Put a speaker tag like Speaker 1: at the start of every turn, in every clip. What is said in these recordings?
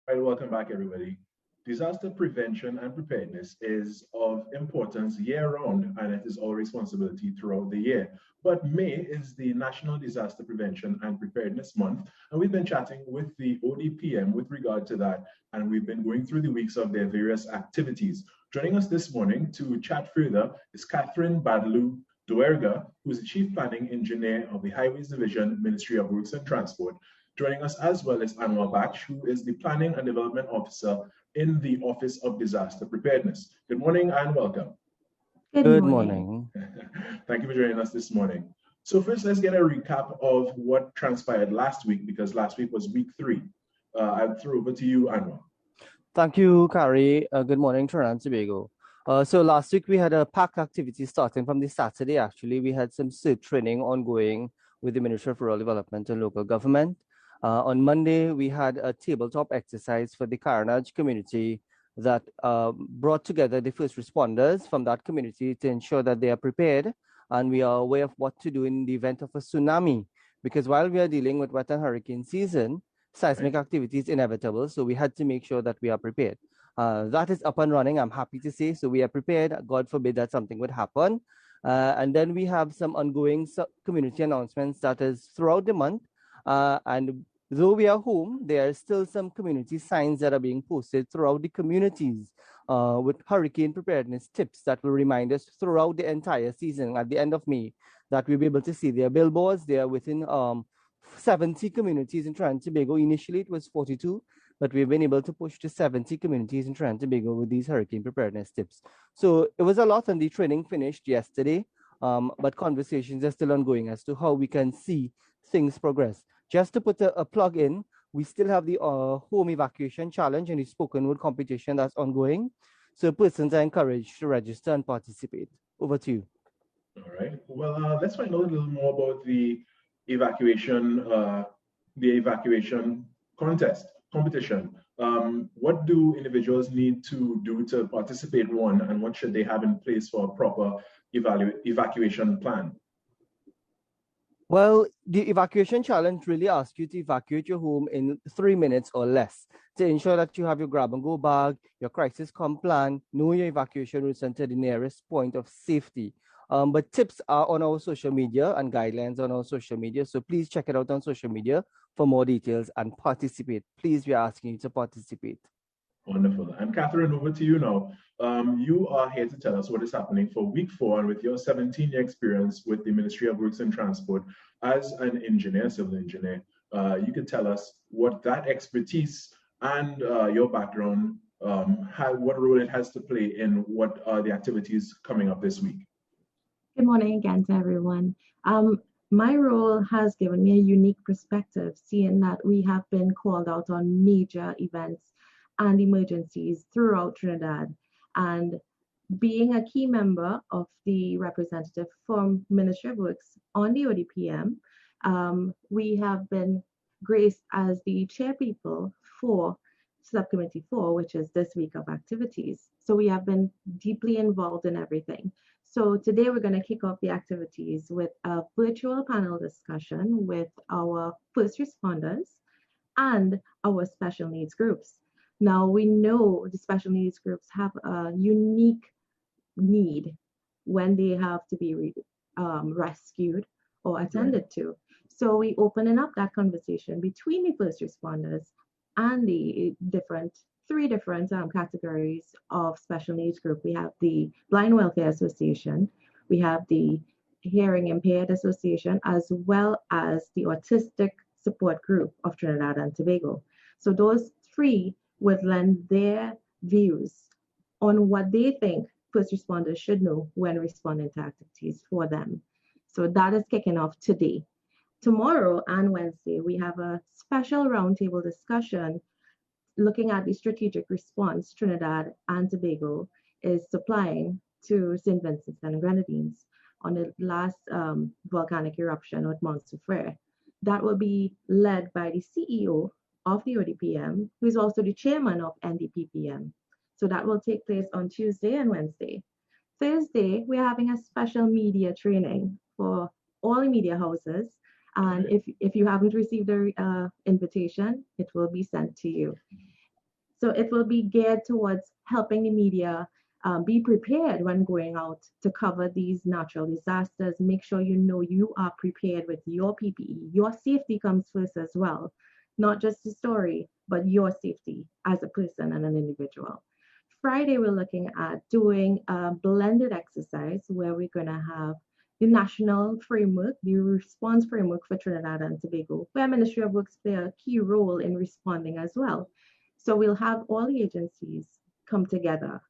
Speaker 1: All right, welcome back, everybody. Disaster prevention and preparedness is of importance year-round, and it is our responsibility throughout the year. But May is the National Disaster Prevention and Preparedness Month, and we've been chatting with the ODPM with regard to that, and we've been going through the weeks of their various activities. Joining us this morning to chat further is Catherine Badlu Duerga, who is the Chief Planning Engineer of the Highways Division, Ministry of Roads and Transport. Joining us as well is Anwar Baksh, who is the Planning and Development Officer in the Office of Disaster Preparedness. Good morning and welcome.
Speaker 2: Good
Speaker 3: Good
Speaker 2: morning.
Speaker 3: morning.
Speaker 1: Thank you for joining us this morning. So first, let's get a recap of what transpired last week, because last week was week 3. I'll throw over to you, Anwar.
Speaker 3: Thank you, Carrie. Good morning, Trinidad and Tobago. So last week we had a packed activity starting from the Saturday. Actually, we had some CERT training ongoing with the Ministry of Rural Development and Local Government. On Monday, we had a tabletop exercise for the Karanaj community that brought together the first responders from that community to ensure that they are prepared and we are aware of what to do in the event of a tsunami. Because while we are dealing with wet and hurricane season, seismic activity is inevitable, so we had to make sure that we are prepared. That is up and running, I'm happy to say. So we are prepared. God forbid that something would happen. And then we have some ongoing community announcements that is throughout the month. And though we are home, there are still some community signs that are being posted throughout the communities with hurricane preparedness tips that will remind us throughout the entire season at the end of May that we'll be able to see their billboards. They are within 70 communities in Trinidad and Tobago. Initially, it was 42, but we've been able to push to 70 communities in Trinidad and Tobago with these hurricane preparedness tips. So it was a lot, and the training finished yesterday, but conversations are still ongoing as to how we can see things progress. Just to put a plug in, we still have the home evacuation challenge and the spoken word competition that's ongoing. So persons are encouraged to register and participate. Over to you.
Speaker 1: All right. Well, let's find out a little more about evacuation, the evacuation competition. What do individuals need to do to participate, one, and what should they have in place for a proper evacuation plan?
Speaker 3: Well, the evacuation challenge really asks you to evacuate your home in 3 minutes or less to ensure that you have your grab and go bag, your crisis com plan, know your evacuation routes and to the nearest point of safety. But tips are on our social media and guidelines on our social media. So please check it out on social media for more details and participate. Please, we are asking you to participate.
Speaker 1: Wonderful. And Catherine, over to you now. You are here to tell us what is happening for week 4, and with your 17-year experience with the Ministry of Roads and Transport as an engineer, civil engineer, you could tell us what that expertise and your background, what role it has to play in what are the activities coming up this week.
Speaker 2: Good morning again to everyone. My role has given me a unique perspective, seeing that we have been called out on major events and emergencies throughout Trinidad. And being a key member of the representative from Ministry of Works on the ODPM, we have been graced as the chairpeople for Subcommittee 4, which is this week of activities. So we have been deeply involved in everything. So today we're going to kick off the activities with a virtual panel discussion with our first responders and our special needs groups. Now we know the special needs groups have a unique need when they have to be rescued or attended to. So we opening up that conversation between the first responders and the three different categories of special needs group. We have the Blind Welfare Association, we have the Hearing Impaired Association, as well as the Autistic Support Group of Trinidad and Tobago. So those three would lend their views on what they think first responders should know when responding to activities for them. So that is kicking off today. Tomorrow and Wednesday, we have a special roundtable discussion looking at the strategic response Trinidad and Tobago is supplying to St. Vincent and Grenadines on the last volcanic eruption at Mount Soufriere. That will be led by the CEO of the ODPM, who is also the chairman of NDPPM. So that will take place on Tuesday and Wednesday. Thursday, we're having a special media training for all the media houses. And if you haven't received the invitation, it will be sent to you. So it will be geared towards helping the media be prepared when going out to cover these natural disasters. Make sure you know you are prepared with your PPE. Your safety comes first as well, not just the story, but your safety as a person and an individual. Friday, we're looking at doing a blended exercise where we're going to have the national framework, the response framework for Trinidad and Tobago, where Ministry of Works play a key role in responding as well. So we'll have all the agencies come together,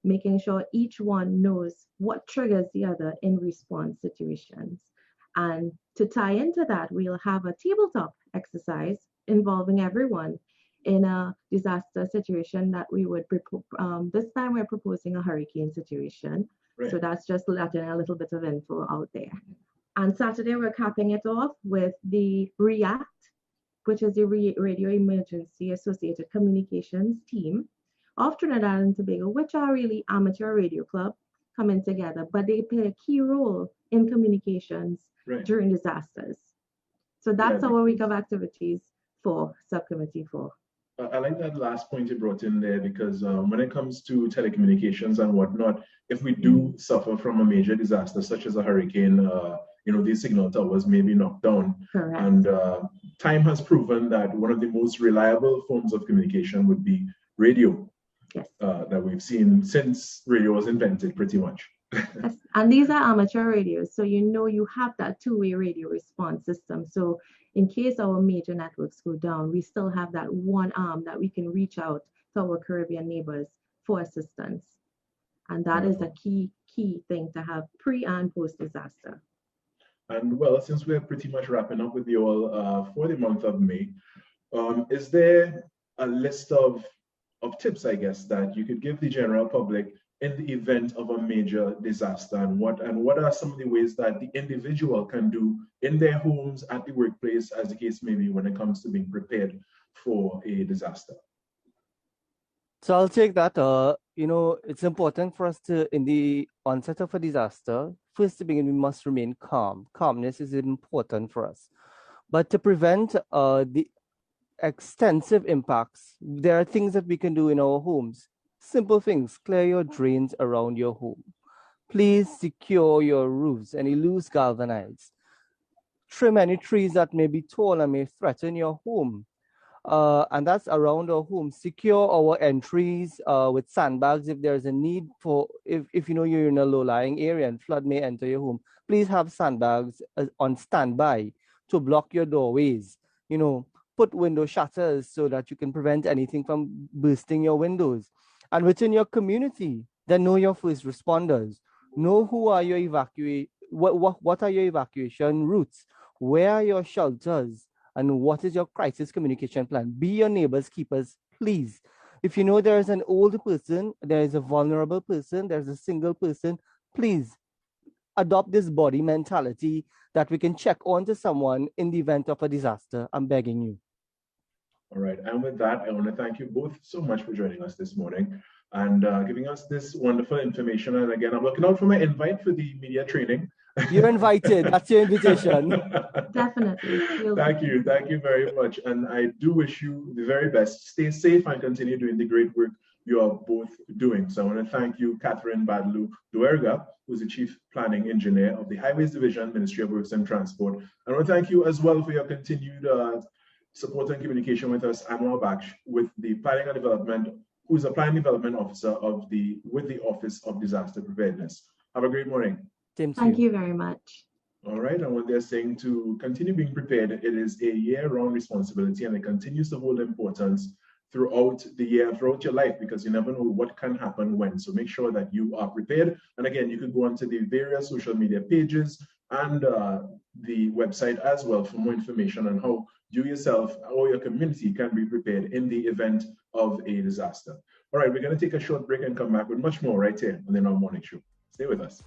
Speaker 2: making sure each one knows what triggers the other in response situations. And to tie into that, we'll have a tabletop exercise involving everyone in a disaster situation that we would, this time we're proposing a hurricane situation. Right. So that's just letting a little bit of info out there. And Saturday, we're capping it off with the REACT, which is the Radio Emergency Associated Communications team of Trinidad and Tobago, which are really amateur radio club coming together, but they play a key role in communications during disasters. So that's our week of activities for Subcommittee 4.
Speaker 1: I like that last point you brought in there, because when it comes to telecommunications and whatnot, if we do suffer from a major disaster such as a hurricane, these signal towers may be knocked down.
Speaker 2: Correct.
Speaker 1: And time has proven that one of the most reliable forms of communication would be radio.
Speaker 2: Yes.
Speaker 1: That we've seen since radio was invented, pretty much.
Speaker 2: Yes. And these are amateur radios, so you have that two-way radio response system. So in case our major networks go down, we still have that one arm that we can reach out to our Caribbean neighbors for assistance. And that is a key thing to have pre and post disaster.
Speaker 1: And well, since we're pretty much wrapping up with you all for the month of May, is there a list of tips, I guess, that you could give the general public in the event of a major disaster, and what are some of the ways that the individual can do in their homes, at the workplace, as the case may be, when it comes to being prepared for a disaster?
Speaker 3: So I'll take that. It's important for us to, in the onset of a disaster, first to begin, we must remain calm. Calmness is important for us. But to prevent the extensive impacts, there are things that we can do in our homes. Simple things: clear your drains around your home. Please secure your roofs, any loose galvanized. Trim any trees that may be tall and may threaten your home. And that's around our home. Secure our entries with sandbags if there's a need for, if you're in a low-lying area and flood may enter your home. Please have sandbags on standby to block your doorways. Put window shutters so that you can prevent anything from bursting your windows. And within your community, then know your first responders. Know who are your what are your evacuation routes? Where are your shelters? And what is your crisis communication plan? Be your neighbor's keepers, please. If you know there is an older person, there is a vulnerable person, there's a single person, please adopt this body mentality that we can check onto someone in the event of a disaster. I'm begging you.
Speaker 1: All right, and with that, I want to thank you both so much for joining us this morning and giving us this wonderful information. And again, I'm looking out for my invite for the media training.
Speaker 3: You're invited. That's your invitation.
Speaker 2: Definitely.
Speaker 1: Thank you very much. And I do wish you the very best. Stay safe and continue doing the great work you are both doing. So I want to thank you, Catherine Badlu Duerga, who's the Chief Planning Engineer of the Highways Division, Ministry of Works and Transport. And I want to thank you as well for your continued support and communication with us, Anwar Baksh, with the Planning and Development, who is a Planning Development Officer with the Office of Disaster Preparedness. Have a great morning.
Speaker 2: Thank you very much.
Speaker 1: All right, and what they're saying, to continue being prepared, it is a year-round responsibility, and it continues to hold importance throughout the year, throughout your life, because you never know what can happen when. So make sure that you are prepared. And again, you can go onto the various social media pages and the website as well for more information on how you yourself or your community can be prepared in the event of a disaster. All right, we're going to take a short break and come back with much more right here on the Now Morning Show. Stay with us.